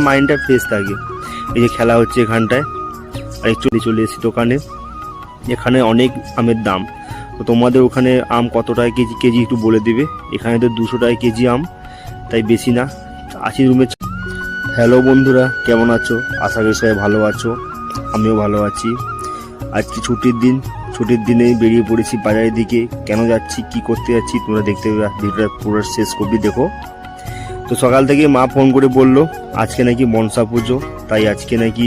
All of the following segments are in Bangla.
মাইন্ডটা ফ্রেশ থাকে। এই যে খেলা হচ্ছে এখানটায়, আর একটু চলে এসেছি দোকানে। এখানে অনেক আমের দাম, তো তোমাদের ওখানে আম কত টাকা কেজি কেজি একটু বলে দেবে। এখানে তো 200 টাকা কেজি আম, তাই বেশি না। আছি রুমে। হ্যালো বন্ধুরা, কেমন আছো? আশা করি সবাই ভালো আছো, আমিও ভালো আছি। আজকে ছুটির দিন, ছুটির দিনে বেরিয়ে পড়েছি বাজারের দিকে। কেন যাচ্ছি, কি করতে যাচ্ছি, তোমরা দেখতে ভিডিওটা পুরো শেষ করবি দেখো। তো সকাল থেকে মা ফোন করে বললো আজকে নাকি মনসা পুজো, তাই আজকে নাকি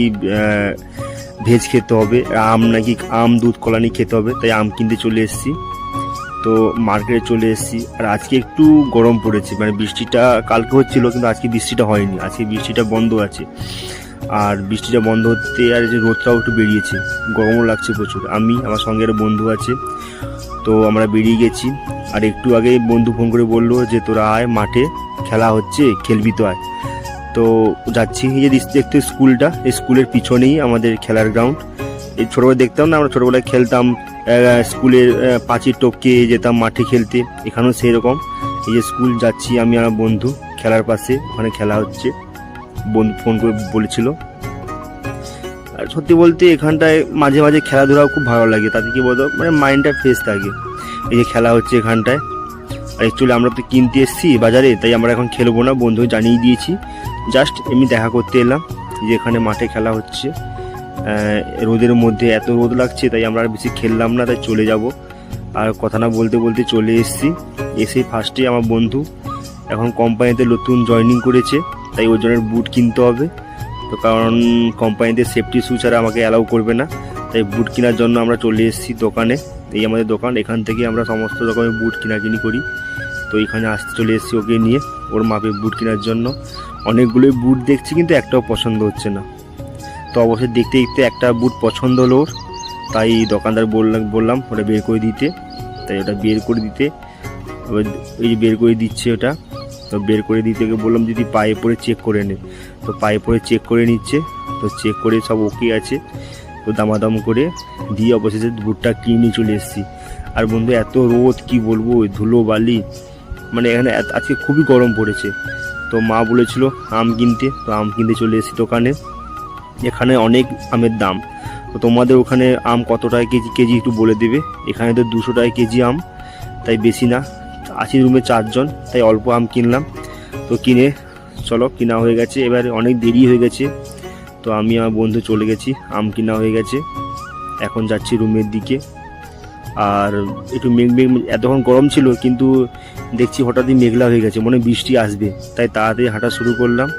ভেজ খেতে হবে, আম নাকি আম দুধ কলা নিয়ে খেতে হবে, তাই আম কিনতে চলে এসেছি। তো মার্কেটে চলে এসেছি। আর আজকে একটু গরম পড়েছে, মানে বৃষ্টিটা কালকে হচ্ছিল কিন্তু আজকে বৃষ্টিটা হয়নি, আজকে বৃষ্টিটা বন্ধ আছে। আর বৃষ্টিটা বন্ধ হতে আর যে রোদটাও একটু বেরিয়েছে, গরমও লাগছে প্রচুর। আমি আমার সঙ্গে একটা বন্ধু আছে, তো আমরা বেরিয়ে গেছি। আর একটু আগে বন্ধু ফোন করে বললো যে তোরা আয়, মাঠে খেলা হচ্ছে, খেলবি তো আয়। তো যাচ্ছি। এই যে দেখতে স্কুলটা, এই স্কুলের পিছনেই আমাদের খেলার গ্রাউন্ড। এই ছোটোবেলায় দেখতাম না, আমরা ছোটোবেলায় খেলতাম স্কুলের পাঁচির টপকে যেতাম মাঠে খেলতে, এখানেও সেই রকম। এই যে স্কুল যাচ্ছি আমি আমার বন্ধু, খেলার পাশে ওখানে খেলা হচ্ছে, বন্ধু ফোন করে বলেছিল। আর সত্যি বলতে এখানটায় মাঝে মাঝে খেলাধুলাও খুব ভালো লাগে, তাতে কি বলতো মানে মাইন্ডটা ফ্রেশ থাকে। এই যে খেলা হচ্ছে এখানটায়। আর অ্যাকচুয়ালি আমরা তো কিনতে এসেছি বাজারে, তাই আমরা এখন খেলবো না, বন্ধু জানিয়ে দিয়েছি, জাস্ট এমনি দেখা করতে এলাম। যে এখানে মাঠে খেলা হচ্ছে, রোদের মধ্যে এত রোদ লাগছে, তাই আমরা আর বেশি খেললাম না, তাই চলে যাব। আর কথা না বলতে বলতে চলে এসেছি। এসে ফার্স্টে আমার বন্ধু এখন কোম্পানিতে নতুন জয়েনিং করেছে, তাই ওই জনের বুট কিনতে হবে। তো কারণ কোম্পানিতে সেফটি শু ছাড়া আমাকে অ্যালাউ করবে না, তাই বুট কেনার জন্য আমরা চলে এসেছি দোকানে। এই আমাদের দোকান, এখান থেকে আমরা সমস্ত রকমের বুট কেনাকিনি করি। তো এখানে আসতে চলে এসেছি ওকে নিয়ে, ওর মাপে বুট কেনার জন্য। অনেকগুলোই বুট দেখছি কিন্তু একটাও পছন্দ হচ্ছে না। তো অবশ্যই দেখতে দেখতে একটা বুট পছন্দ হলো ওর, তাই দোকানদার বললাম ওটা বের করে দিতে। তাই ওটা বের করে দিতে, এই বের করে দিচ্ছে ওটা। তো বের করে দিতে বললাম যদি পায়ে পরে চেক করে নে, তো পায়ে পরে চেক করে নিচ্ছে। তো চেক করে সব ওকে আছে, তো দামাদাম করে দিয়ে অবশেষে বুটটা কিনে চলে এসেছি। আর বন্ধু এত রোদ কি বলবো, ধুলো বালি, মানে এখানে আজকে খুবই গরম পড়েছে। তো মা বলেছিল আম কিনতে, তো আম কিনতে চলে এসেছি দোকানে। এখানে অনেক আমের দাম, তো তোমাদের ওখানে আম কত টাকা কেজি কেজি একটু বলে দেবে। এখানে তো 200 টাকা কেজি আম, তাই বেশি না। আছি রুমে 4 জন, তাই অল্প আম কিনলাম। তো কিনে চলো, কিনা হয়ে গেছে, এবারে অনেক দেরি হয়ে গেছে। তো আমি আমার বন্ধু চলে গেছি, আম কিনা হয়ে গেছে, এখন যাচ্ছি রুমের দিকে। আর একটু মেঘ এতক্ষণ গরম ছিল, কিন্তু দেখছি হঠাৎই মেঘলা হয়ে গেছে, মনে বৃষ্টি আসবে, তাই তাড়াতাড়ি হাঁটা শুরু করলাম।